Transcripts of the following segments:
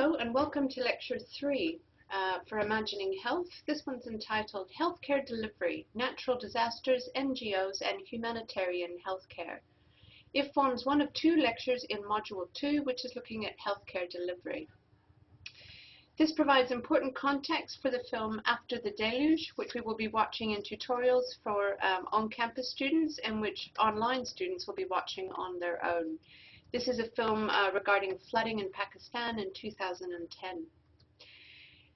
Hello and welcome to Lecture 3 for Imagining Health. This one's entitled Healthcare Delivery, Natural Disasters, NGOs and Humanitarian Healthcare. It forms one of two lectures in Module 2, which is looking at healthcare delivery. This provides important context for the film After the Deluge, which we will be watching in tutorials for on-campus students and which online students will be watching on their own. This is a film regarding flooding in Pakistan in 2010.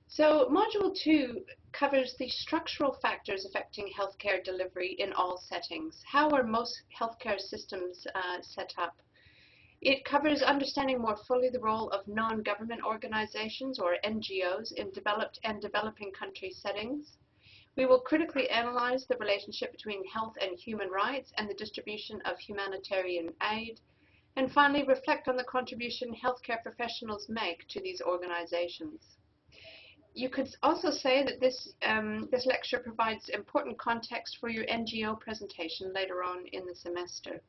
So Module 2 covers the structural factors affecting healthcare delivery in all settings. How are most healthcare systems set up? It covers understanding more fully the role of non-government organizations or NGOs in developed and developing country settings. We will critically analyze the relationship between health and human rights and the distribution of humanitarian aid. And finally, reflect on the contribution healthcare professionals make to these organizations. You could also say that this lecture provides important context for your NGO presentation later on in the semester.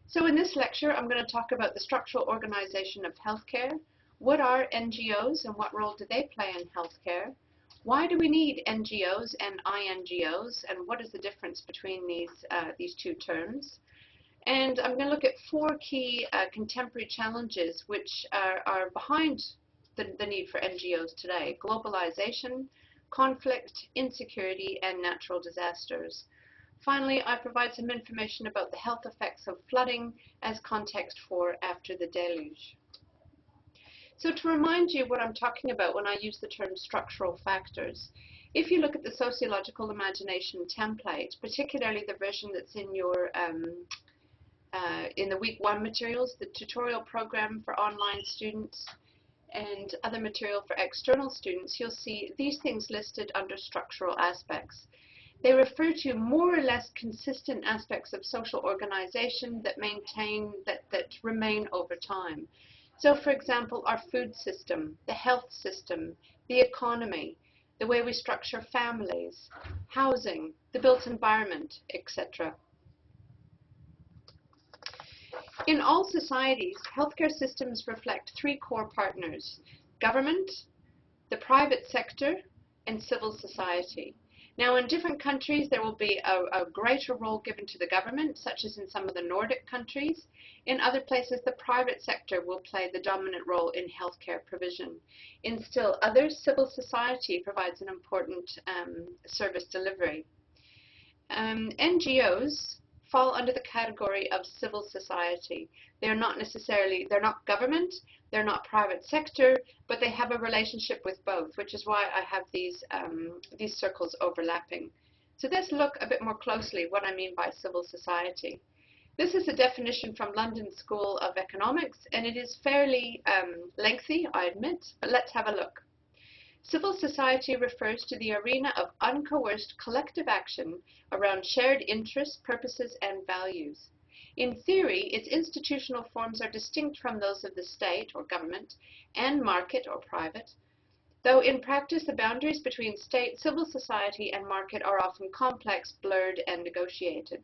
So in this lecture, I'm going to talk about the structural organization of healthcare. What are NGOs and what role do they play in healthcare? Why do we need NGOs and INGOs, and what is the difference between these two terms? And I'm going to look at four key contemporary challenges which are behind the need for NGOs today: globalization, conflict, insecurity, and natural disasters. Finally, I provide some information about the health effects of flooding as context for After the Deluge. So to remind you what I'm talking about when I use the term structural factors, if you look at the sociological imagination template, particularly the version that's in your in the Week 1 materials, the tutorial program for online students, and other material for external students, you'll see these things listed under structural aspects. They refer to more or less consistent aspects of social organization that remain over time. So, for example, our food system, the health system, the economy, the way we structure families, housing, the built environment, etc. In all societies, healthcare systems reflect three core partners: government, the private sector, and civil society. Now, in different countries, there will be a greater role given to the government, such as in some of the Nordic countries. In other places, the private sector will play the dominant role in healthcare provision. In still others, civil society provides an important service delivery. NGOs fall under the category of civil society. They're not government, they're not private sector, but they have a relationship with both, which is why I have these circles overlapping. So let's look a bit more closely what I mean by civil society. This is a definition from London School of Economics, and it is fairly lengthy, I admit, but let's have a look. Civil society refers to the arena of uncoerced collective action around shared interests, purposes, and values. In theory, its institutional forms are distinct from those of the state or government and market or private, though in practice the boundaries between state, civil society, and market are often complex, blurred, and negotiated.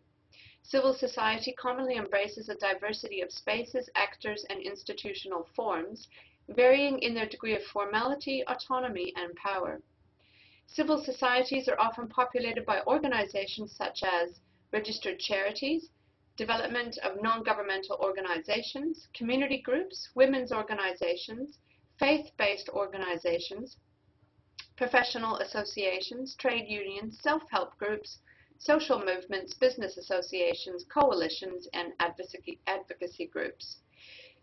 Civil society commonly embraces a diversity of spaces, actors, and institutional forms, varying in their degree of formality, autonomy, and power. Civil societies are often populated by organizations such as registered charities, development of non-governmental organizations, community groups, women's organizations, faith-based organizations, professional associations, trade unions, self-help groups, social movements, business associations, coalitions, and advocacy groups.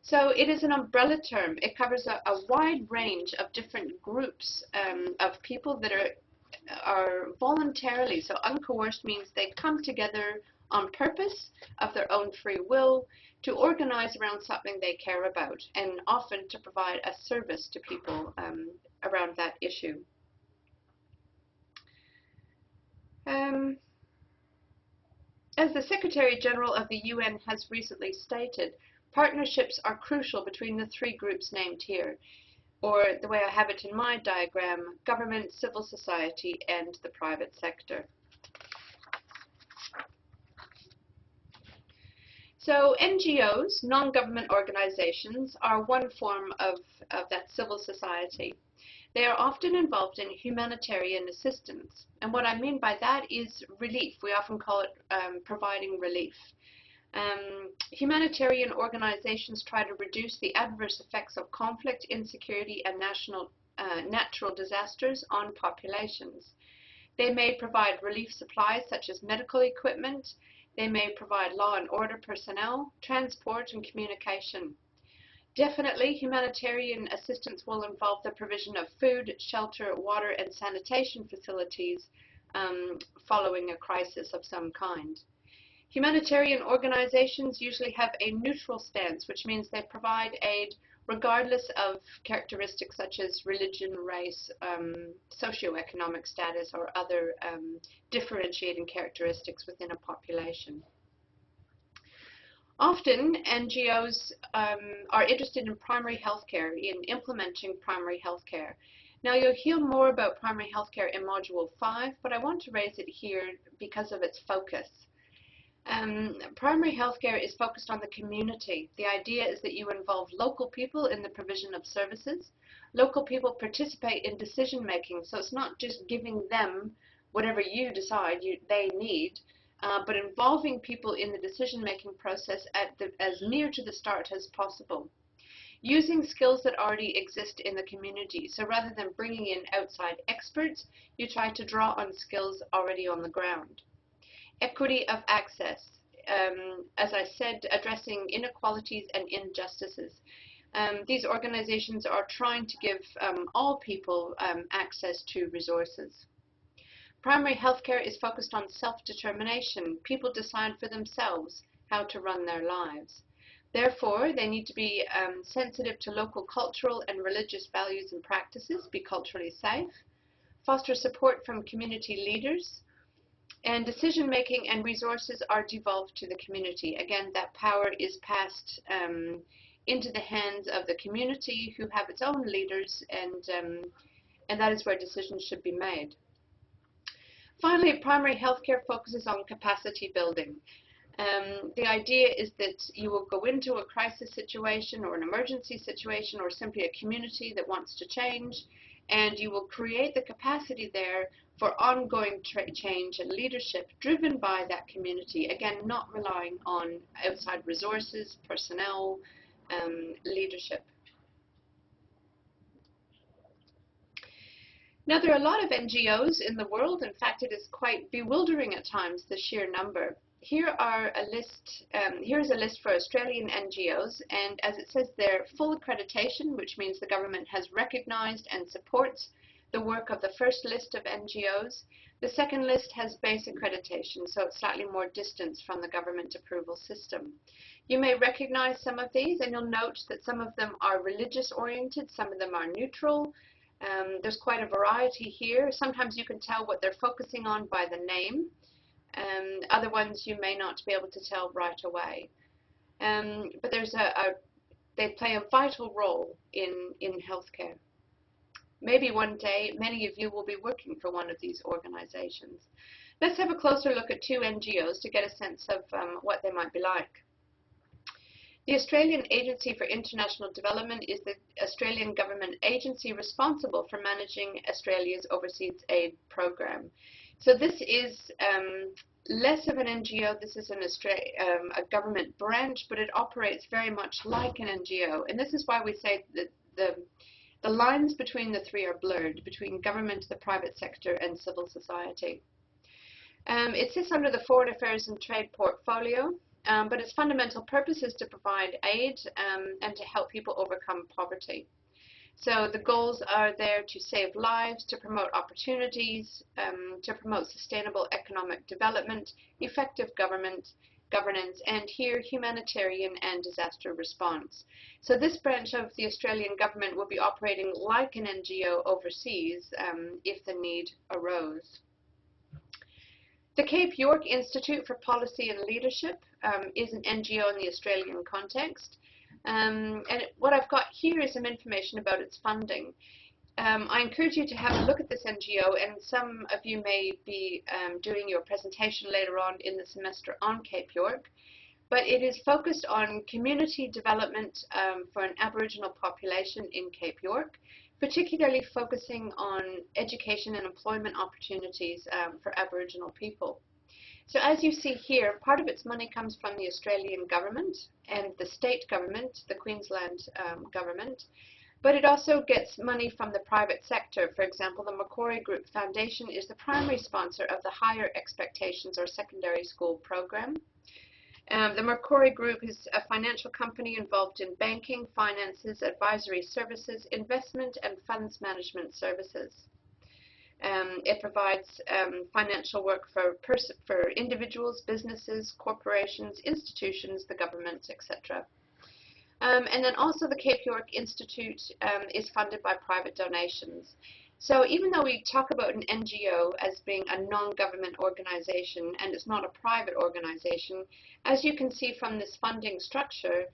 So it is an umbrella term. It covers a wide range of different groups of people that are voluntarily, so uncoerced means they come together on purpose of their own free will to organize around something they care about, and often to provide a service to people around that issue. As the Secretary General of the UN has recently stated, partnerships are crucial between the three groups named here, or the way I have it in my diagram, government, civil society, and the private sector. So NGOs, non-government organizations, are one form of that civil society. They are often involved in humanitarian assistance. And what I mean by that is relief. We often call it providing relief. Humanitarian organizations try to reduce the adverse effects of conflict, insecurity, and natural disasters on populations. They may provide relief supplies such as medical equipment. They may provide law and order personnel, transport, and communication. Definitely, humanitarian assistance will involve the provision of food, shelter, water, and sanitation facilities following a crisis of some kind. Humanitarian organizations usually have a neutral stance, which means they provide aid regardless of characteristics such as religion, race, socioeconomic status, or other differentiating characteristics within a population. Often, NGOs are interested in primary health care, in implementing primary health care. Now, you'll hear more about primary health care in Module 5, but I want to raise it here because of its focus. Primary healthcare is focused on the community. The idea is that you involve local people in the provision of services. Local people participate in decision making, so it's not just giving them whatever you decide they need, but involving people in the decision making process as near to the start as possible. Using skills that already exist in the community. So rather than bringing in outside experts, you try to draw on skills already on the ground. Equity of access, as I said, addressing inequalities and injustices. These organizations are trying to give all people access to resources. Primary healthcare is focused on self-determination. People decide for themselves how to run their lives. Therefore, they need to be sensitive to local cultural and religious values and practices, be culturally safe, foster support from community leaders, and decision-making and resources are devolved to the community. Again, that power is passed into the hands of the community, who have its own leaders, and that is where decisions should be made. Finally, primary healthcare focuses on capacity building. The idea is that you will go into a crisis situation or an emergency situation or simply a community that wants to change, and you will create the capacity there for ongoing change and leadership driven by that community, again, not relying on outside resources, personnel, leadership. Now, there are a lot of NGOs in the world. In fact, it is quite bewildering at times, the sheer number. Here's a list for Australian NGOs, and as it says there, full accreditation, which means the government has recognized and supports the work of the first list of NGOs. The second list has base accreditation, so it's slightly more distance from the government approval system. You may recognize some of these, and you'll note that some of them are religious oriented, some of them are neutral. There's quite a variety here. Sometimes you can tell what they're focusing on by the name. Other ones you may not be able to tell right away. But they play a vital role in healthcare. Maybe one day many of you will be working for one of these organizations. Let's have a closer look at two NGOs to get a sense of what they might be like. The Australian Agency for International Development is the Australian government agency responsible for managing Australia's overseas aid program. So this is less of an NGO. This is a government branch, but it operates very much like an NGO. And this is why we say that the lines between the three are blurred, between government, the private sector, and civil society. It sits under the Foreign Affairs and Trade portfolio, but its fundamental purpose is to provide aid and to help people overcome poverty. So the goals are there to save lives, to promote opportunities, to promote sustainable economic development, effective governance, and here humanitarian and disaster response. So this branch of the Australian government will be operating like an NGO overseas if the need arose. The Cape York Institute for Policy and Leadership is an NGO in the Australian context. And what I've got here is some information about its funding. I encourage you to have a look at this NGO, and some of you may be doing your presentation later on in the semester on Cape York. but it is focused on community development for an Aboriginal population in Cape York, particularly focusing on education and employment opportunities for Aboriginal people. So as you see here, part of its money comes from the Australian government and the state government, the Queensland government, but it also gets money from the private sector. For example, the Macquarie Group Foundation is the primary sponsor of the Higher Expectations or secondary school program. The Macquarie Group is a financial company involved in banking, finances, advisory services, investment, and funds management services. It provides financial work for individuals, businesses, corporations, institutions, the government, etc. And then also the Cape York Institute is funded by private donations. So even though we talk about an NGO as being a non-government organization and it's not a private organization, as you can see from this funding structure,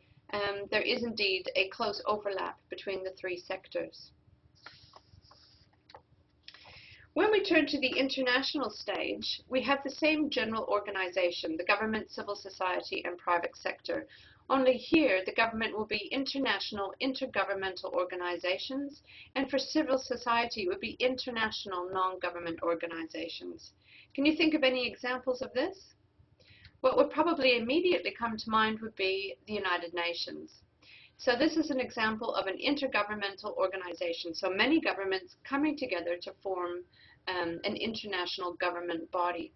there is indeed a close overlap between the three sectors. When we turn to the international stage, we have the same general organization, the government, civil society, and private sector. Only here, the government will be international, intergovernmental organizations, and for civil society, it would be international, non-government organizations. Can you think of any examples of this? What would probably immediately come to mind would be the United Nations. So this is an example of an intergovernmental organization, so many governments coming together to form an international government body.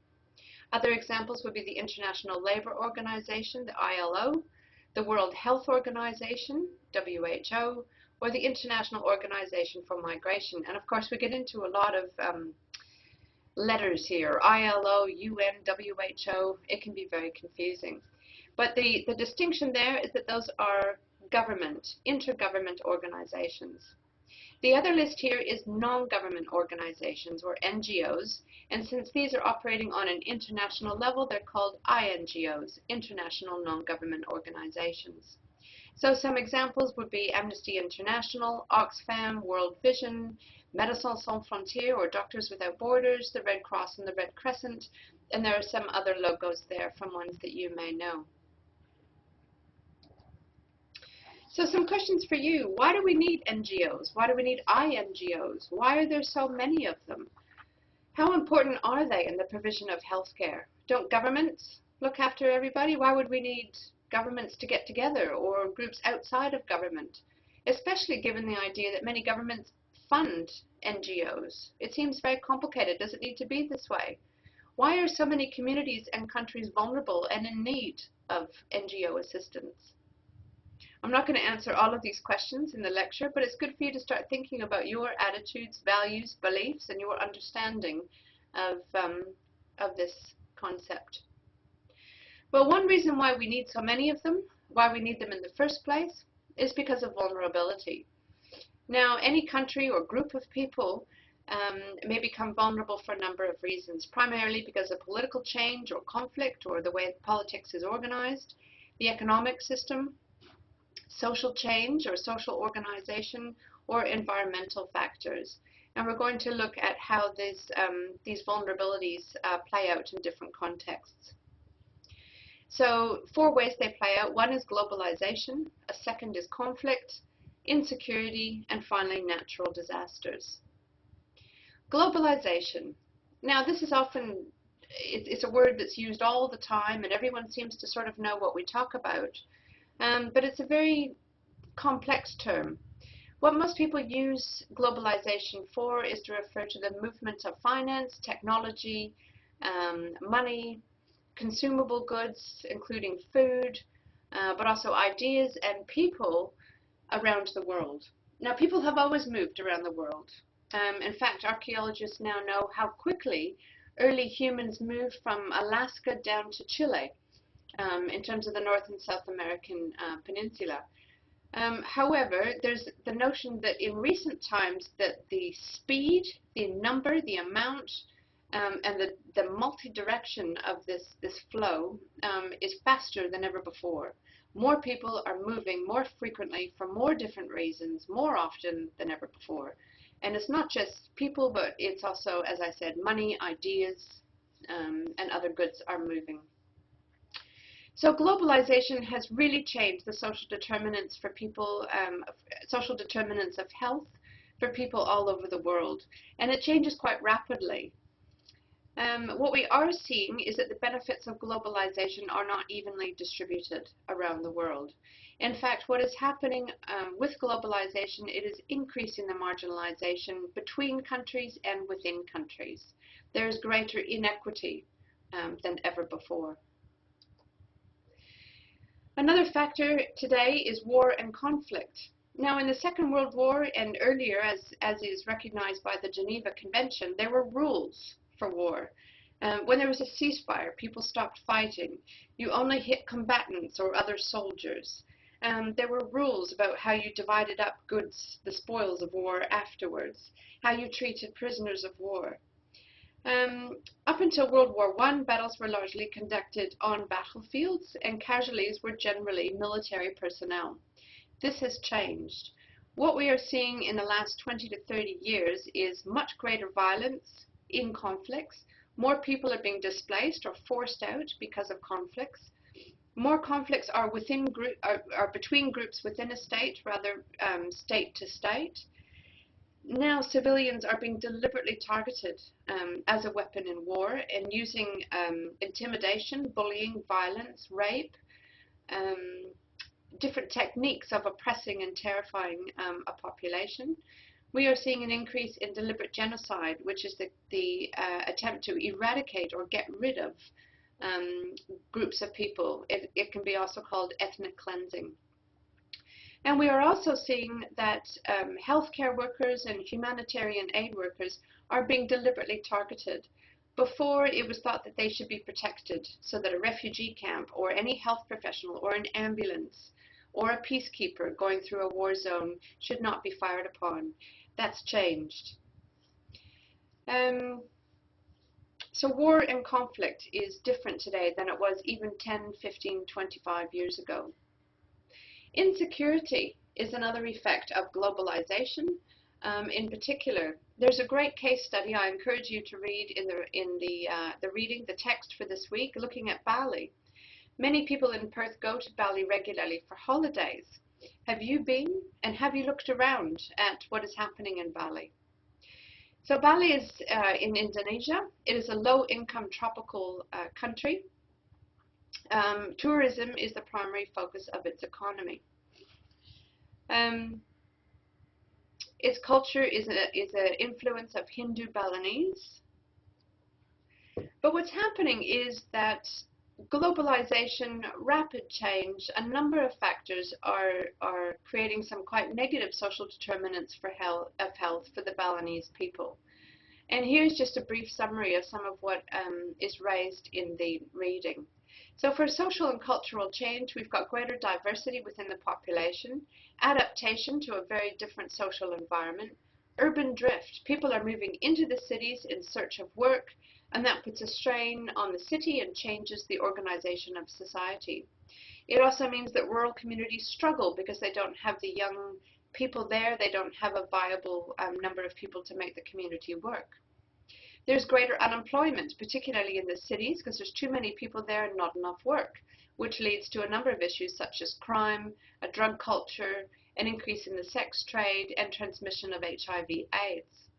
Other examples would be the International Labour Organization, the ILO, the World Health Organization, WHO, or the International Organization for Migration. And of course, we get into a lot of letters here, ILO, UN, WHO. It can be very confusing. But the distinction there is that those are government, intergovernment organizations. The other list here is non-government organizations, or NGOs, and since these are operating on an international level, they're called INGOs, International Non-Government Organizations. So some examples would be Amnesty International, Oxfam, World Vision, Médecins Sans Frontières, or Doctors Without Borders, the Red Cross and the Red Crescent, and there are some other logos there from ones that you may know. So some questions for you. Why do we need NGOs? Why do we need INGOs? Why are there so many of them? How important are they in the provision of healthcare? Don't governments look after everybody? Why would we need governments to get together or groups outside of government? Especially given the idea that many governments fund NGOs. It seems very complicated. Does it need to be this way? Why are so many communities and countries vulnerable and in need of NGO assistance? I'm not going to answer all of these questions in the lecture, but it's good for you to start thinking about your attitudes, values, beliefs, and your understanding of this concept. Well, one reason why we need so many of them, why we need them in the first place, is because of vulnerability. Now, any country or group of people may become vulnerable for a number of reasons, primarily because of political change or conflict or the way politics is organized, the economic system, social change or social organization, or environmental factors. And we're going to look at how these vulnerabilities play out in different contexts. So 4 ways they play out. One is globalization, a second is conflict, insecurity, and finally natural disasters. Globalization. Now this is often, it's a word that's used all the time and everyone seems to sort of know what we talk about. But it's a very complex term. What most people use globalization for is to refer to the movement of finance, technology, money, consumable goods, including food, but also ideas and people around the world. Now, people have always moved around the world. In fact, archaeologists now know how quickly early humans moved from Alaska down to Chile. In terms of the North and South American peninsula. However, there's the notion that in recent times that the speed, the number, the amount, and the multi-direction of this flow is faster than ever before. More people are moving more frequently for more different reasons, more often than ever before. And it's not just people, but it's also, as I said, money, ideas, and other goods are moving. So globalization has really changed the social determinants for people, social determinants of health for people all over the world, and it changes quite rapidly. What we are seeing is that the benefits of globalization are not evenly distributed around the world. In fact, what is happening with globalization, it is increasing the marginalization between countries and within countries. There is greater inequity than ever before. Another factor today is war and conflict. Now, in the Second World War and earlier, as is recognized by the Geneva Convention, there were rules for war. When there was a ceasefire, people stopped fighting. You only hit combatants or other soldiers. There were rules about how you divided up goods, the spoils of war afterwards, how you treated prisoners of war. Up until World War I, battles were largely conducted on battlefields, and casualties were generally military personnel. This has changed. What we are seeing in the last 20 to 30 years is much greater violence in conflicts. More people are being displaced or forced out because of conflicts. More conflicts are between groups within a state, rather state to state. Now civilians are being deliberately targeted as a weapon in war and using intimidation, bullying, violence, rape, different techniques of oppressing and terrifying a population. We are seeing an increase in deliberate genocide, which is the attempt to eradicate or get rid of groups of people. It can be also called ethnic cleansing. And we are also seeing that healthcare workers and humanitarian aid workers are being deliberately targeted. Before, it was thought that they should be protected, so that a refugee camp or any health professional or an ambulance or a peacekeeper going through a war zone should not be fired upon. That's changed. So war and conflict is different today than it was even 10, 15, 25 years ago. Insecurity is another effect of globalization. In particular, there's a great case study I encourage you to read in the text for this week, looking at Bali. Many people in Perth go to Bali regularly for holidays. Have you been, and have you looked around at what is happening in Bali? So Bali is in Indonesia. It is a low-income tropical country. Tourism is the primary focus of its economy. Its culture is an influence of Hindu Balinese. But what's happening is that globalization, rapid change, a number of factors are creating some quite negative social determinants of health for the Balinese people. And here's just a brief summary of some of what is raised in the reading. So for social and cultural change, we've got greater diversity within the population, adaptation to a very different social environment, urban drift. People are moving into the cities in search of work, and that puts a strain on the city and changes the organization of society. It also means that rural communities struggle because they don't have the young people there, they don't have a viable number of people to make the community work. There's greater unemployment, particularly in the cities, because there's too many people there and not enough work, which leads to a number of issues such as crime, a drug culture, an increase in the sex trade, and transmission of HIV/AIDS.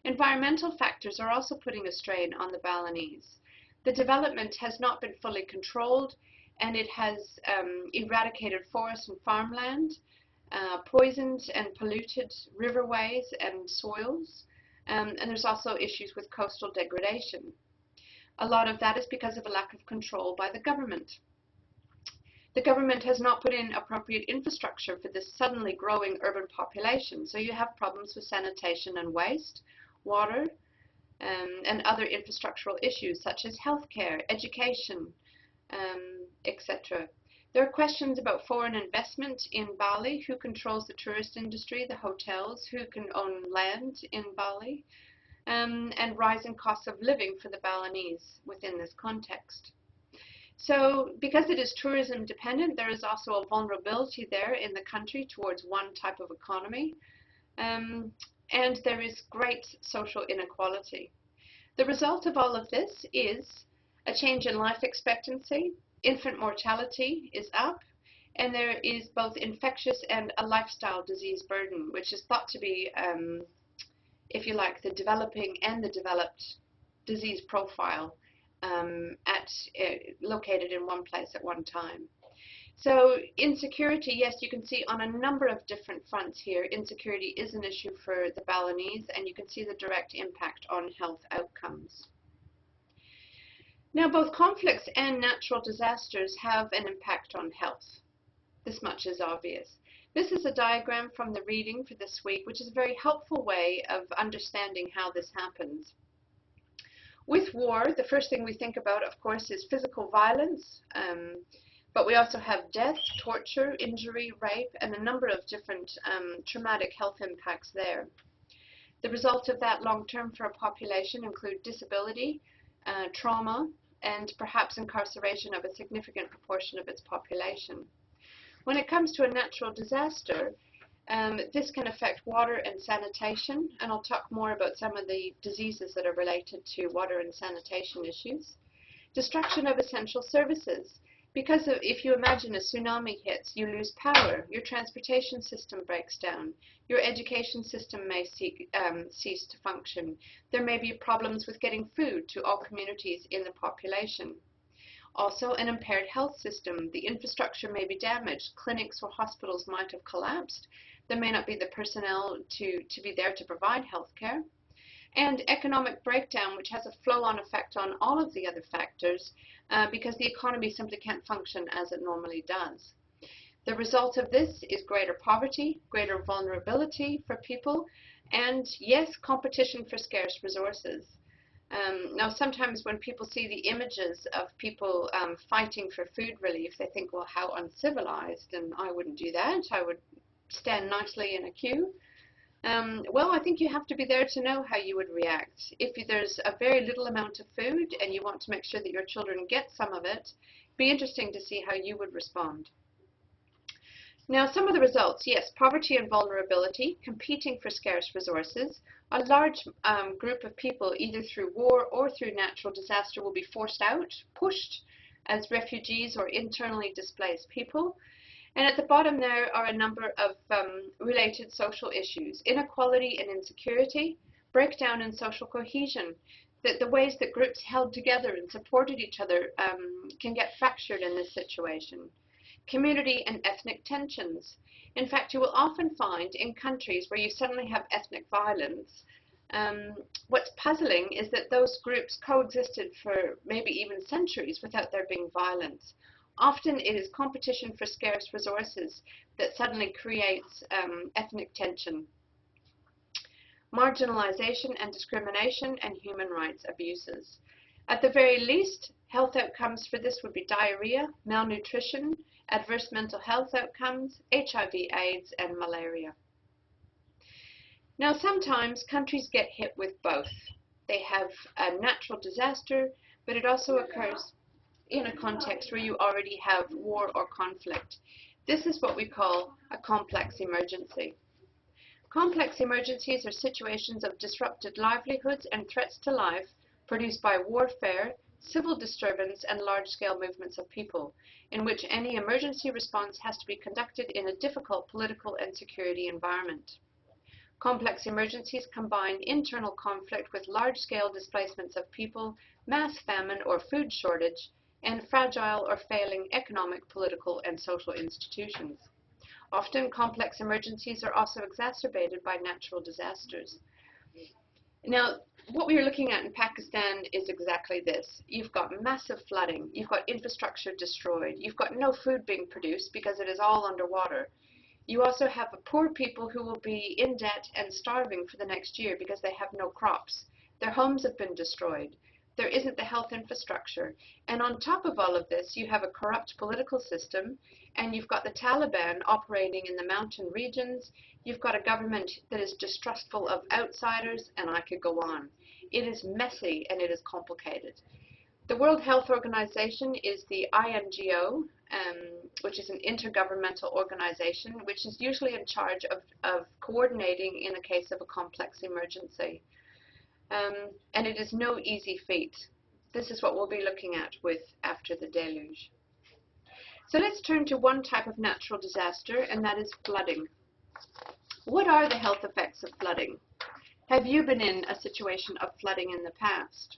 Environmental factors are also putting a strain on the Balinese. The development has not been fully controlled, and it has eradicated forest and farmland, poisoned and polluted riverways and soils. And there's also issues with coastal degradation. A lot of that is because of a lack of control by the government. The government has not put in appropriate infrastructure for this suddenly growing urban population, so you have problems with sanitation and waste, water, and other infrastructural issues such as healthcare, education, etc. There are questions about foreign investment in Bali, who controls the tourist industry, the hotels, who can own land in Bali, and rising costs of living for the Balinese within this context. So because it is tourism dependent, there is also a vulnerability there in the country towards one type of economy, and there is great social inequality. The result of all of this is a change in life expectancy, infant mortality is up, and there is both infectious and a lifestyle disease burden, which is thought to be, if you like, the developing and the developed disease profile located in one place at one time. So insecurity, yes, you can see on a number of different fronts here, insecurity is an issue for the Balinese, and you can see the direct impact on health outcomes. Now, both conflicts and natural disasters have an impact on health. This much is obvious. This is a diagram from the reading for this week, which is a very helpful way of understanding how this happens. With war, the first thing we think about, of course, is physical violence, but we also have death, torture, injury, rape, and a number of different traumatic health impacts there. The results of that long-term for a population include disability, trauma, and perhaps incarceration of a significant proportion of its population. When it comes to a natural disaster, this can affect water and sanitation, and I'll talk more about some of the diseases that are related to water and sanitation issues. Destruction of essential services, because if you imagine a tsunami hits, you lose power, your transportation system breaks down, your education system may cease to function. There may be problems with getting food to all communities in the population. Also, an impaired health system. The infrastructure may be damaged. Clinics or hospitals might have collapsed. There may not be the personnel to be there to provide health care. And economic breakdown, which has a flow-on effect on all of the other factors because the economy simply can't function as it normally does. The result of this is greater poverty, greater vulnerability for people, and yes, competition for scarce resources. Now, sometimes when people see the images of people fighting for food relief, they think, well, how uncivilized, and I wouldn't do that. I would stand nicely in a queue. Well, I think you have to be there to know how you would react. If there's a very little amount of food and you want to make sure that your children get some of it, it'd be interesting to see how you would respond. Now, some of the results, yes, poverty and vulnerability, competing for scarce resources. A large group of people, either through war or through natural disaster, will be forced out, pushed as refugees or internally displaced people. And at the bottom there are a number of related social issues: inequality and insecurity, breakdown in social cohesion, that the ways that groups held together and supported each other can get fractured in this situation. Community and ethnic tensions. In fact, you will often find in countries where you suddenly have ethnic violence, what's puzzling is that those groups coexisted for maybe even centuries without there being violence. Often it is competition for scarce resources that suddenly creates ethnic tension. Marginalization and discrimination and human rights abuses. At the very least, health outcomes for this would be diarrhea, malnutrition, adverse mental health outcomes, HIV/AIDS, and malaria. Now, sometimes countries get hit with both. They have a natural disaster, but it also occurs in a context where you already have war or conflict. This is what we call a complex emergency. Complex emergencies are situations of disrupted livelihoods and threats to life produced by warfare, civil disturbance, and large-scale movements of people, in which any emergency response has to be conducted in a difficult political and security environment. Complex emergencies combine internal conflict with large-scale displacements of people, mass famine or food shortage, and fragile or failing economic, political, and social institutions. Often, complex emergencies are also exacerbated by natural disasters. Now, what we are looking at in Pakistan is exactly this. You've got massive flooding, you've got infrastructure destroyed, you've got no food being produced because it is all underwater. You also have poor people who will be in debt and starving for the next year because they have no crops. Their homes have been destroyed. There isn't the health infrastructure. And on top of all of this, you have a corrupt political system, and you've got the Taliban operating in the mountain regions. You've got a government that is distrustful of outsiders, and I could go on. It is messy and it is complicated. The World Health Organization is the INGO, which is an intergovernmental organization, which is usually in charge of coordinating in a case of a complex emergency. And it is no easy feat. This is what we'll be looking at with After the Deluge. So let's turn to one type of natural disaster, and that is flooding. What are the health effects of flooding? Have you been in a situation of flooding in the past?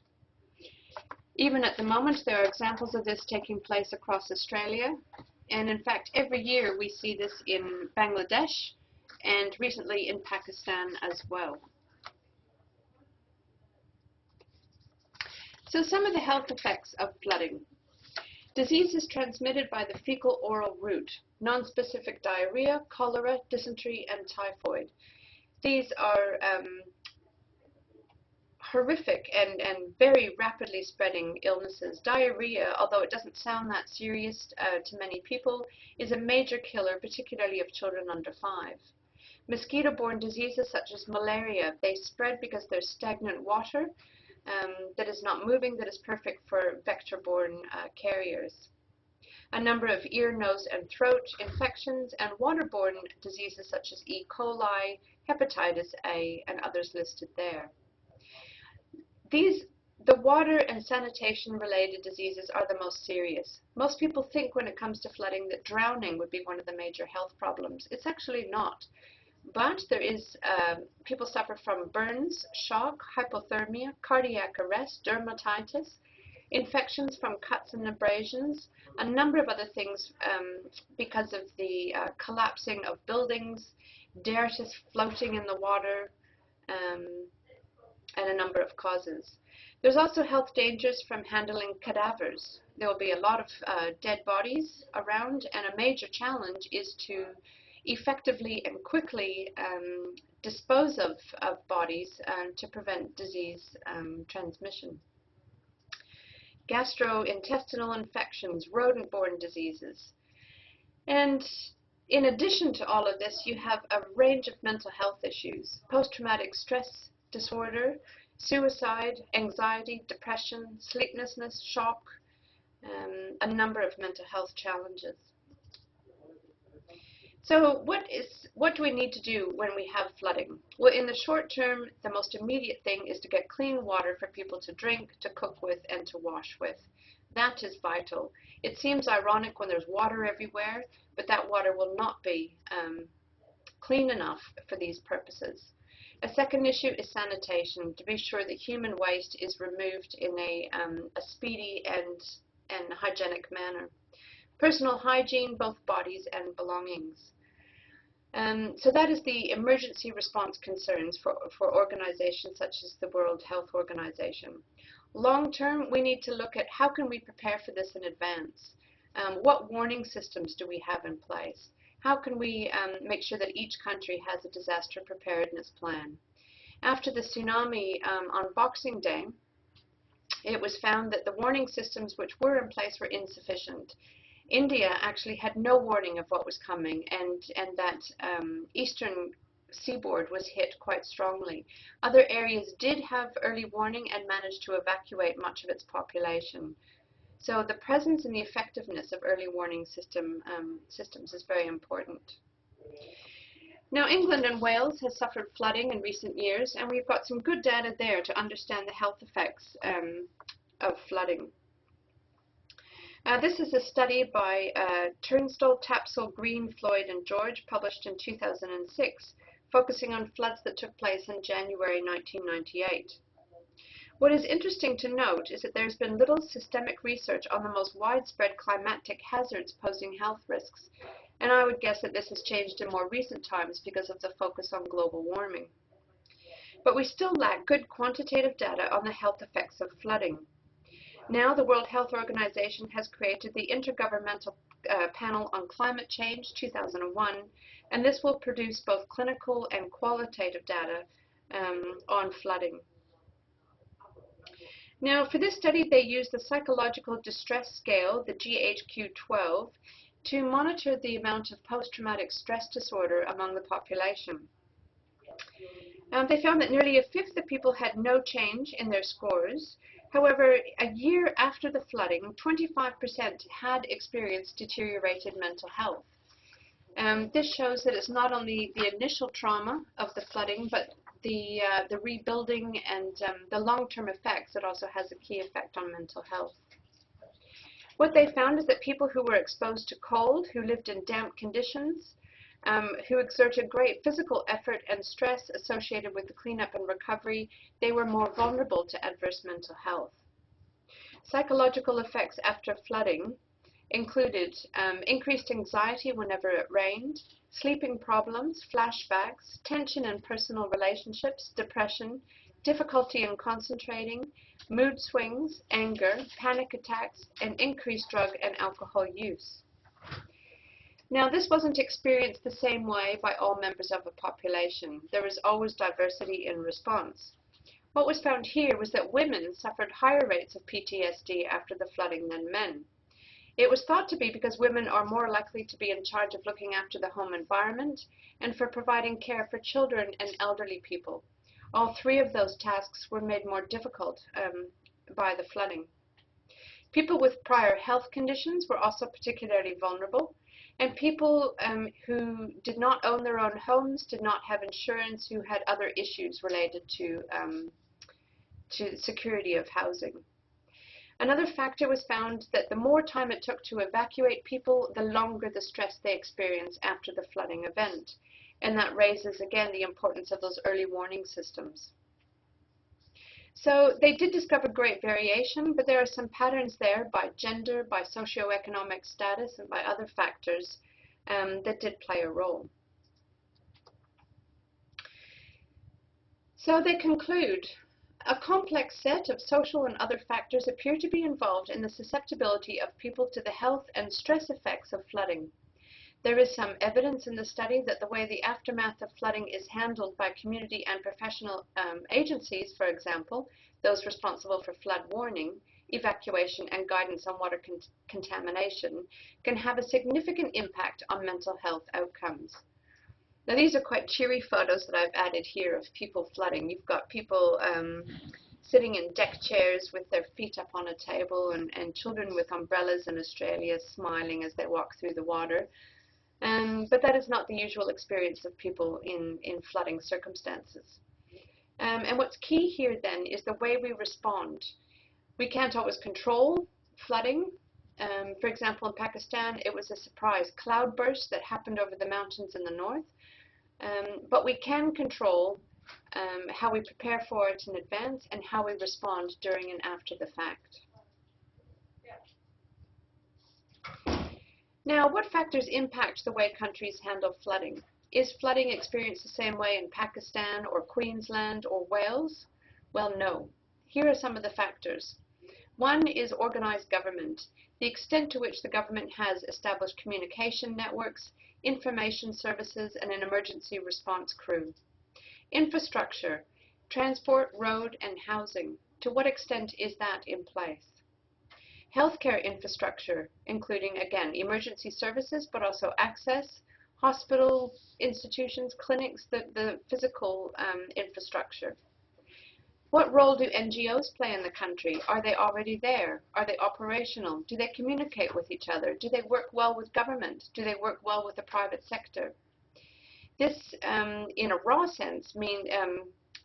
Even at the moment, there are examples of this taking place across Australia. And in fact, every year we see this in Bangladesh and recently in Pakistan as well. So some of the health effects of flooding. Diseases transmitted by the fecal-oral route, nonspecific diarrhea, cholera, dysentery, and typhoid. These are horrific and very rapidly spreading illnesses. Diarrhea, although it doesn't sound that serious to many people, is a major killer, particularly of children under 5. Mosquito-borne diseases such as malaria, they spread because there's stagnant water that is not moving, that is perfect for vector-borne carriers. A number of ear, nose, and throat infections, and waterborne diseases such as E. coli, hepatitis A, and others listed there. The water and sanitation-related diseases are the most serious. Most people think when it comes to flooding that drowning would be one of the major health problems. It's actually not. But there is, people suffer from burns, shock, hypothermia, cardiac arrest, dermatitis, infections from cuts and abrasions, a number of other things because of the collapsing of buildings, dirt is floating in the water, and a number of causes. There's also health dangers from handling cadavers. There will be a lot of dead bodies around, and a major challenge is to effectively and quickly dispose of bodies to prevent disease transmission. Gastrointestinal infections, rodent-borne diseases. And in addition to all of this, you have a range of mental health issues: post-traumatic stress disorder, suicide, anxiety, depression, sleeplessness, shock, a number of mental health challenges. So what do we need to do when we have flooding? Well, in the short term, the most immediate thing is to get clean water for people to drink, to cook with, and to wash with. That is vital. It seems ironic when there's water everywhere, but that water will not be clean enough for these purposes. A second issue is sanitation, to be sure that human waste is removed in a speedy and hygienic manner. Personal hygiene, both bodies and belongings. So that is the emergency response concerns for organizations such as the World Health Organization. Long term, we need to look at how can we prepare for this in advance. What warning systems do we have in place? How can we make sure that each country has a disaster preparedness plan? After the tsunami on Boxing Day, it was found that the warning systems which were in place were insufficient. India actually had no warning of what was coming, and that eastern seaboard was hit quite strongly. Other areas did have early warning and managed to evacuate much of its population. So the presence and the effectiveness of early warning systems is very important. Now, England and Wales has suffered flooding in recent years, and we've got some good data there to understand the health effects of flooding. This is a study by Turnstall, Tapsell, Green, Floyd, and George, published in 2006, focusing on floods that took place in January 1998. What is interesting to note is that there's been little systemic research on the most widespread climatic hazards posing health risks, and I would guess that this has changed in more recent times because of the focus on global warming. But we still lack good quantitative data on the health effects of flooding. Now the World Health Organization has created the Intergovernmental Panel on Climate Change 2001, and this will produce both clinical and qualitative data on flooding. Now, for this study, they used the psychological distress scale, the GHQ-12, to monitor the amount of post-traumatic stress disorder among the population. They found that nearly a fifth of people had no change in their scores. However, a year after the flooding, 25% had experienced deteriorated mental health. This shows that it's not only the initial trauma of the flooding, but the rebuilding and the long-term effects that also has a key effect on mental health. What they found is that people who were exposed to cold, who lived in damp conditions, who exerted great physical effort and stress associated with the cleanup and recovery, they were more vulnerable to adverse mental health. Psychological effects after flooding included increased anxiety whenever it rained, sleeping problems, flashbacks, tension in personal relationships, depression, difficulty in concentrating, mood swings, anger, panic attacks, and increased drug and alcohol use. Now, this wasn't experienced the same way by all members of a population. There was always diversity in response. What was found here was that women suffered higher rates of PTSD after the flooding than men. It was thought to be because women are more likely to be in charge of looking after the home environment and for providing care for children and elderly people. All three of those tasks were made more difficult by the flooding. People with prior health conditions were also particularly vulnerable, and people who did not own their own homes, did not have insurance, who had other issues related to security of housing. Another factor was found that the more time it took to evacuate people, the longer the stress they experienced after the flooding event. And that raises, again, the importance of those early warning systems. So they did discover great variation, but there are some patterns there by gender, by socioeconomic status, and by other factors that did play a role. So they conclude, a complex set of social and other factors appear to be involved in the susceptibility of people to the health and stress effects of flooding. There is some evidence in the study that the way the aftermath of flooding is handled by community and professional agencies, for example, those responsible for flood warning, evacuation, and guidance on water contamination, can have a significant impact on mental health outcomes. Now, these are quite cheery photos that I've added here of people flooding. You've got people sitting in deck chairs with their feet up on a table, and children with umbrellas in Australia smiling as they walk through the water. But that is not the usual experience of people in flooding circumstances. And what's key here then is the way we respond. We can't always control flooding. For example, in Pakistan, it was a surprise cloudburst that happened over the mountains in the north. But we can control how we prepare for it in advance and how we respond during and after the fact. Now, what factors impact the way countries handle flooding? Is flooding experienced the same way in Pakistan or Queensland or Wales? Well, no. Here are some of the factors. One is organized government, the extent to which the government has established communication networks, information services, and an emergency response crew. Infrastructure, transport, road, and housing. To what extent is that in place? Healthcare infrastructure, including, again, emergency services, but also access, hospital institutions, clinics, the physical infrastructure. What role do NGOs play in the country? Are they already there? Are they operational? Do they communicate with each other? Do they work well with government? Do they work well with the private sector? This, in a raw sense,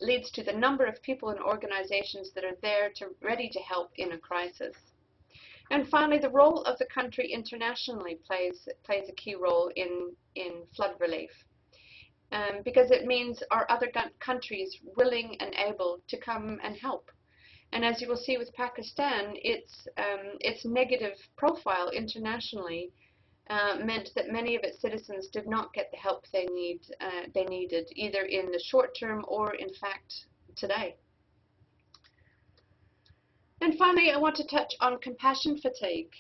leads to the number of people and organizations that are there ready to help in a crisis. And finally, the role of the country internationally plays a key role in flood relief, because it means are other countries willing and able to come and help. And as you will see with Pakistan, its negative profile internationally meant that many of its citizens did not get the help they needed, either in the short term or, in fact, today. And finally, I want to touch on compassion fatigue.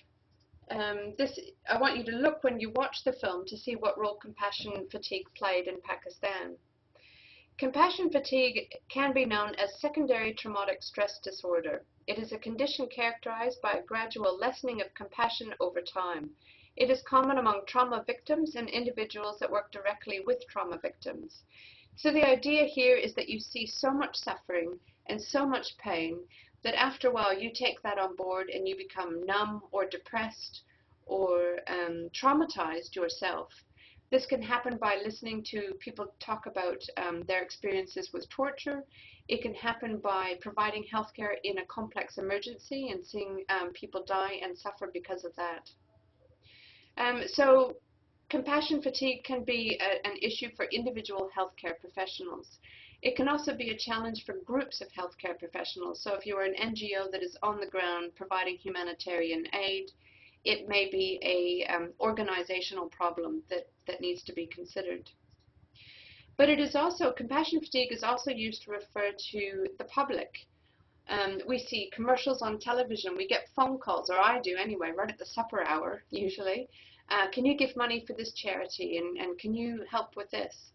I want you to look when you watch the film to see what role compassion fatigue played in Pakistan. Compassion fatigue can be known as secondary traumatic stress disorder. It is a condition characterized by a gradual lessening of compassion over time. It is common among trauma victims and individuals that work directly with trauma victims. So the idea here is that you see so much suffering and so much pain that after a while you take that on board and you become numb or depressed or traumatized yourself. This can happen by listening to people talk about their experiences with torture. It can happen by providing healthcare in a complex emergency and seeing people die and suffer because of that. So compassion fatigue can be an issue for individual healthcare professionals. It can also be a challenge for groups of healthcare professionals. So if you are an NGO that is on the ground providing humanitarian aid, it may be a organizational problem that needs to be considered. But it is also, compassion fatigue is also used to refer to the public. We see commercials on television, we get phone calls, or I do anyway, right at the supper hour usually. Can you give money for this charity, and can you help with this?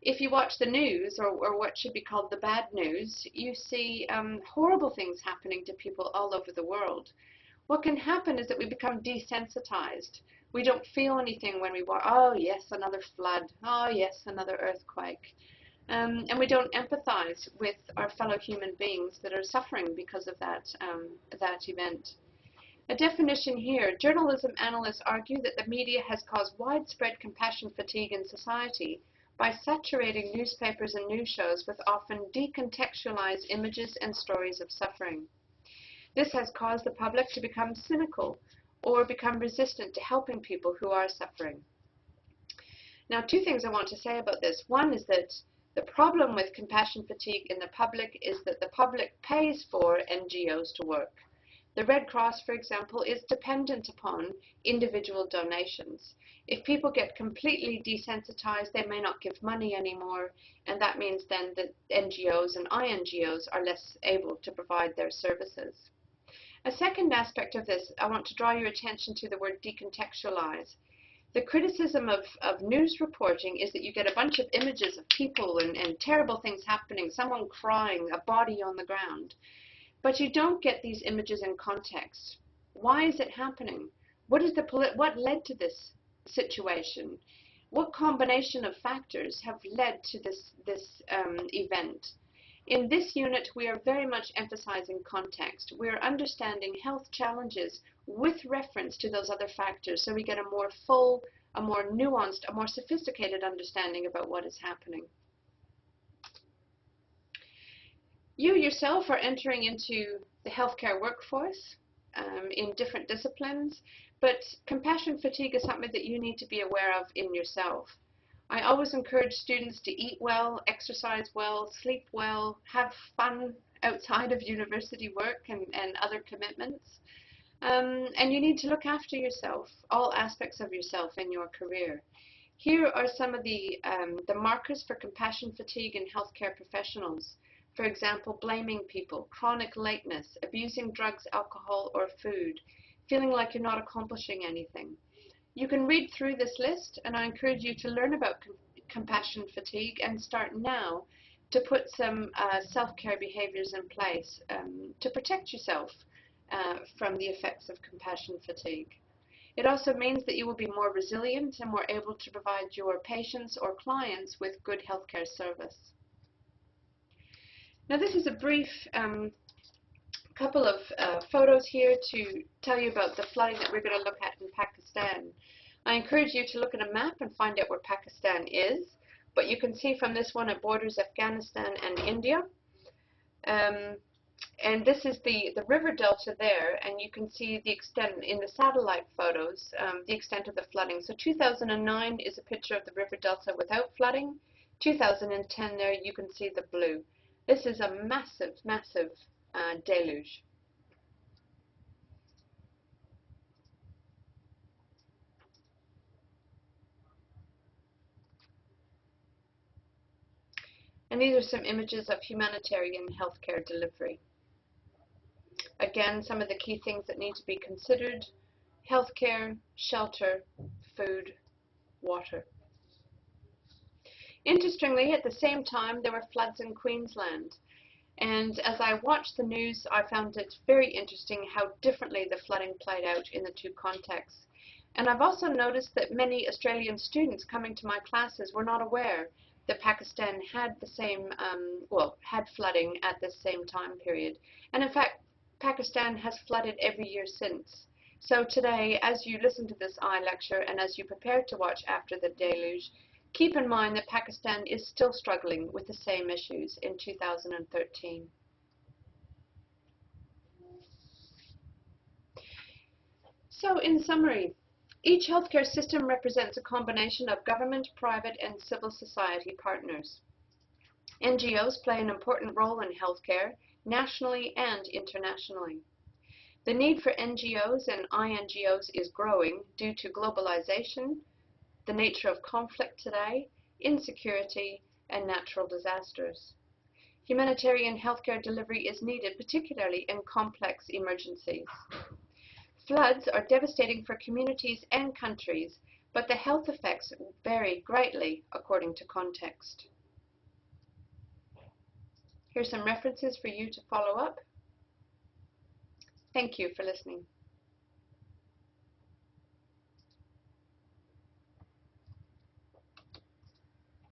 If you watch the news, or what should be called the bad news, you see horrible things happening to people all over the world. What can happen is that we become desensitized. We don't feel anything when we watch, oh yes, another flood, oh yes, another earthquake. And we don't empathize with our fellow human beings that are suffering because of that event. A definition here: journalism analysts argue that the media has caused widespread compassion fatigue in society by saturating newspapers and news shows with often decontextualized images and stories of suffering. This has caused the public to become cynical or become resistant to helping people who are suffering. Now, two things I want to say about this. One is that the problem with compassion fatigue in the public is that the public pays for NGOs to work. The Red Cross, for example, is dependent upon individual donations. If people get completely desensitized, they may not give money anymore, and that means then that NGOs and INGOs are less able to provide their services. A second aspect of this, I want to draw your attention to the word decontextualize. The criticism of news reporting is that you get a bunch of images of people and terrible things happening, someone crying, a body on the ground. But you don't get these images in context. Why is it happening? What led to this situation? What combination of factors have led to this event? In this unit, we are very much emphasizing context. We are understanding health challenges with reference to those other factors, so we get a more full, a more nuanced, a more sophisticated understanding about what is happening. You yourself are entering into the healthcare workforce in different disciplines, but compassion fatigue is something that you need to be aware of in yourself. I always encourage students to eat well, exercise well, sleep well, have fun outside of university work and other commitments. And you need to look after yourself, all aspects of yourself in your career. Here are some of the markers for compassion fatigue in healthcare professionals. For example, blaming people, chronic lateness, abusing drugs, alcohol, or food, feeling like you're not accomplishing anything. You can read through this list, and I encourage you to learn about compassion fatigue and start now to put some self-care behaviors in place to protect yourself from the effects of compassion fatigue. It also means that you will be more resilient and more able to provide your patients or clients with good healthcare service. Now, this is a brief couple of photos here to tell you about the flooding that we're going to look at in Pakistan. I encourage you to look at a map and find out where Pakistan is, but you can see from this one it borders Afghanistan and India. And this is the river delta there, and you can see the extent in the satellite photos, the extent of the flooding. So 2009 is a picture of the river delta without flooding. 2010 there, you can see the blue. This is a massive, massive deluge. And these are some images of humanitarian healthcare delivery. Again, some of the key things that need to be considered: healthcare, shelter, food, water. Interestingly, at the same time, there were floods in Queensland. And as I watched the news, I found it very interesting how differently the flooding played out in the two contexts. And I've also noticed that many Australian students coming to my classes were not aware that Pakistan had the same, had flooding at the same time period. And in fact, Pakistan has flooded every year since. So today, as you listen to this lecture and as you prepare to watch After the Deluge, keep in mind that Pakistan is still struggling with the same issues in 2013. So in summary, each healthcare system represents a combination of government, private, and civil society partners. NGOs play an important role in healthcare, nationally and internationally. The need for NGOs and INGOs is growing due to globalization, the nature of conflict today, insecurity, and natural disasters. Humanitarian healthcare delivery is needed, particularly in complex emergencies. Floods are devastating for communities and countries, but the health effects vary greatly according to context. Here's some references for you to follow up. Thank you for listening.